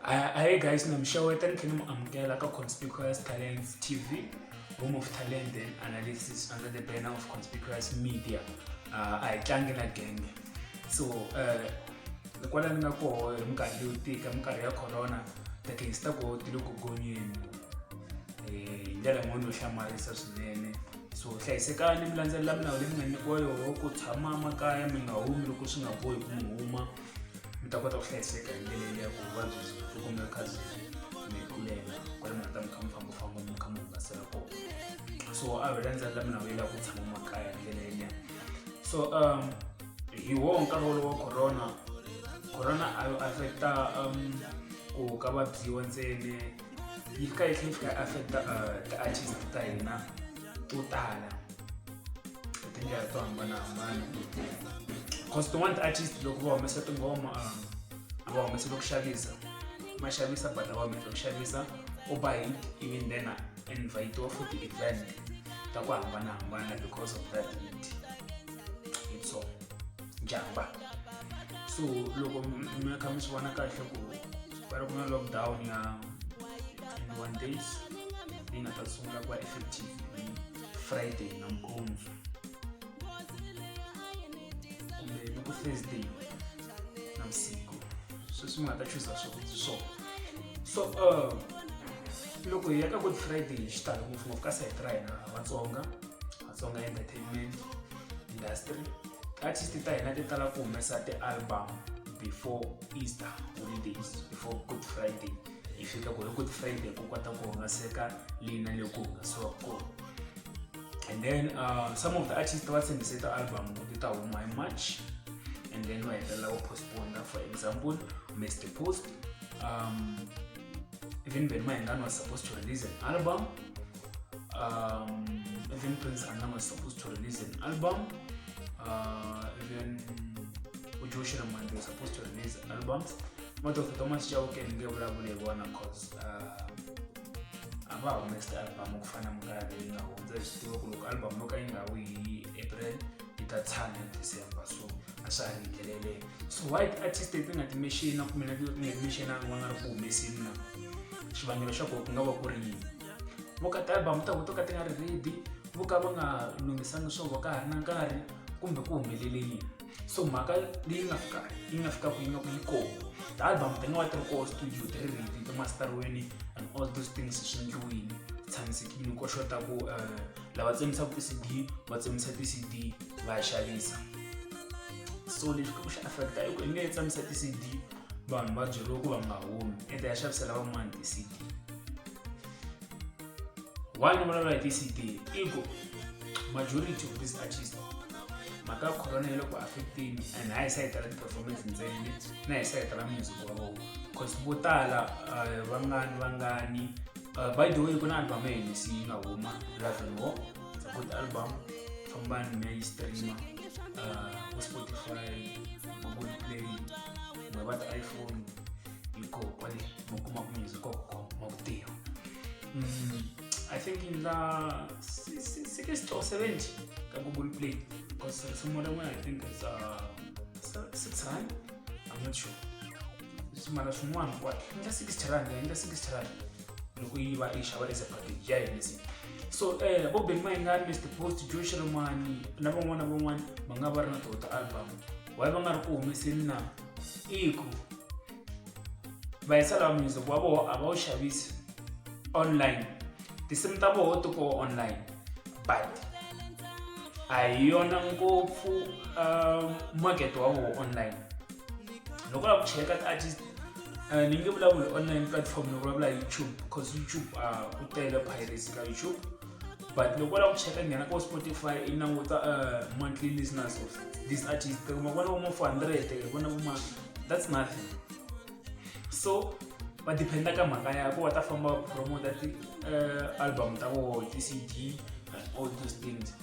Hi guys, namshaweta nikhona amukela ka Conspicuous Talents TV, home of talent and analysis under the banner of Conspicuous Media. I tlangi na gang. So kwala ni nga koho hi minkarhi leyo tika, minkarhi ya corona, tikhensi ta koho ti le ku gonyeni hi ndlela yin'wana yo hlamarisa swinene. So hlayisekani mi landzelela milawu leyi mi nga nyikiwa yona ku tshama makaya mi nga humi loko swi nga bohi ku mi huma. Mi ta kota ku hlayiseka hi ndlela leyi ya ku vuvabyi byi kumeka mi kulela kwale mi nga ta mi kha mi fambafamba mi kha mi hungasela kona. So a hi landzelela milawu leyi ya ku tshama makaya hi ndlela yeleyo. So hi wona nkarhi wolowo wa corona a yo affecta ku ka vabyiwa ntsena, yi fika yi tlhela yi fika yi affecta ti-artist ta hina to tala hi tindlela to hambanahambana. Because tin'wana ti-artist loko va humesa tingoma a va humeseli ku xavisa, ma xavisa but a va humeseli ku xavisa u ba hit even then invite-iwa for ti-event ta ku hambanahambana because of that hit. It's all njhamba. So loko mi kha mi swi vona kahle ku va ri ku na lockdown ya 21 days leyi nga ta sungula ku va effective hi Friday nampundzu kumbe loko Thursday navusiku, sweswi mi nga ta chuza swona. So loko hi ya ka Good Friday hi xitalo ngopfungopfu ka site ra hina Vatsonga entertainment industry, artist ta hina ti tala ku humesa ti-album before Easter holidays, before Good Friday. Hi fika ku Good Friday ku kota ku hungaseka leyi na le ku hungasiwa kona. And then some of the artists va tshembise ti-album ti ta huma hi March, and then va hetelela ku postpone. For example, Humesi post even Vayimbeleri was supposed to release an album, even Prince was supposed to release an album, even Joshua was supposed to release albums. But of Thomas Chauke and Gabriel because aba humesa album kufana mngale na wenza isitulo ku album lokayinga wi April itathana December, so ashalindlelele. So white artist etingathi machine ku mina machine ngwana ri ku humesini na xivangelo xa ku nga va ku ri yini voka album ta ku ka ti nga ri ready, voka va nga lungisanga swo voka ha ri na nkarhi kumbe ku humelele yini. So mhaka leyi nga fika ku yi nga ku yi kona, the album ti nga va ti ri kona studio ti ri ready, ti masteriweni and all those things swi endliwile tshamisekile ko xota ku lava tsemisaka ti-CD va tsemisa ti-CD va ya xavisa. So leswi ku xi affecta i ku i nge tsemisa ti-CD vanhu va byeriwa ku va nga humi ende ya xavisela van'wana ti-CD. Why ni vulavula hi ti-CD i ku majority of these artists mhaka corona yi le ku affecteni, and hayi sa hetela ti-performance ntsena na hi sa hetela music wa vona, because vo tala vangani by the way ku na album ya Humesi yi nga huma War, it's a good album, fambani mi ya yi streama ku Spotify, Google Play, mi va ti-iPhone yi koho kwale mi kuma ku music koko ma ku tirha. I think in the 60 or 70 ka Google Play, because some other one I think is 600, I'm not sure. Mara swin'wana kwala i 60 rand loko yi va yi xava as a package ya Humesi. So vo Vayimbeleri, Mr Post, Joshua na van'wana va nga va ri na tota album, why va nga ri ku humeseni na i ku va yisa lava music wa vona a va wu xavisi online, tinsimu ta vona ti koho online but a hi yona ngopfu market wa vona online. Loko lava ku cheka ti-artist ni nge vulavuli online platform, ni vulavula YouTube, because YouTube ku tele piracy ka YouTube. But loko lava ku cheka nghena ka Spotify i languta monthly listeners of these artists, kuma vona vo ma 400, vona vo ma, that's nothing. So va dependa ka mhaka ya ku va ta famba promote ti-album ta vona, ti-CD and all those things.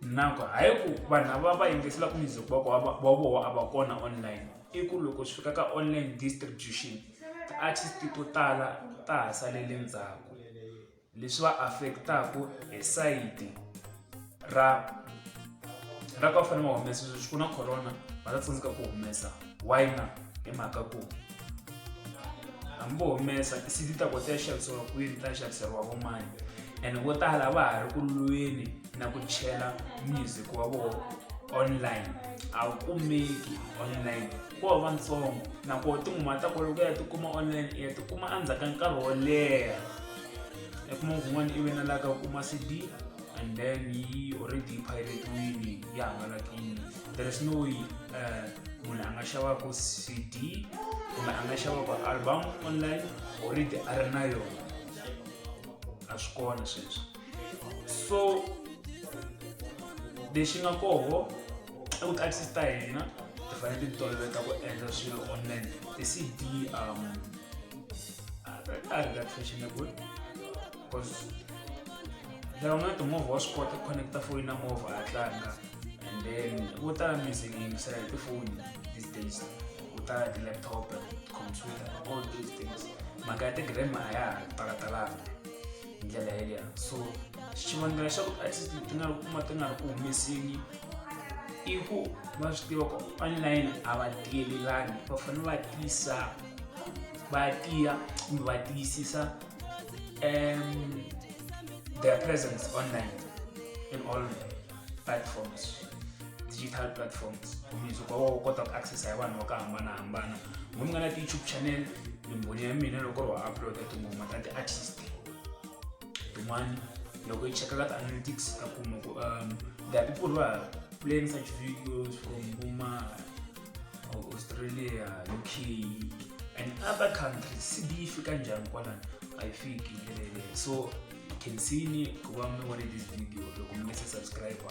Nako hayi ku vanhu va yingisela ku music wa vona a va kona online, i ku loko swi fika ka online distribution ti-artist to tala ta ha salele ndzhaku, leswi va affectaku hi side ra ka va fanele va humesa. Sweswi ku na corona va ta tsandzeka ku humesa, why na? Hi mhaka ku hambo humesa ti-CD ta kota ya xavisiwa kwini ta xaviseriwa vo mani and vo tala va ha ri ku lweni na ku chela music wa vona online a wu kumeki online ko va ntsongo nakona tinghoma ta kona loko ya tikuma online ya tikuma endzhaku ka nkarhi wo leha i kuma kun'wana ivi na laka kuma CD and then yi already pirate-wile ya hangalakile. There is no way munhu a nga xavaka CD kumbe a nga xavaka album online already a ri na yona a swi kona sweswo. So lexi nga koho i ku ti-artist ta hina ti fanele ti toloveta ku endla swilo online. Ti-CD a ri that fashionable because lero na timovha wa swi kota ku connecta foni na movha a tlanga and then vo tala music yi yingisela hi tifoni these days, vo tala ti-laptop, computer, all those things. Mhaka ya ti-gram a ya ha talatalanga hi ndlela yeliya. So xivangelo xa ku artist ti nga kuma ti nga ri ku humeseni i ku va swi tiva ku online a va tiyelelani, va fanele va tiyisa va tiya kumbe va tiyisisa their presence online in all platforms, digital platforms. Music wa wu kota ku access hi vanhu va ku hambanahambana. Munhu nga na ti-YouTube channel, mimboni ya mina loko va upload tinghoma ta ti-artist tin'wana loko yi cheka ka ti-analytics ta kuma ku there are people who are playing such videos from Australia, UK and other countries. CD fika njhani kwalani a yi fiki so khensini ku va mi vone this video. Loko mi nga se subscribe.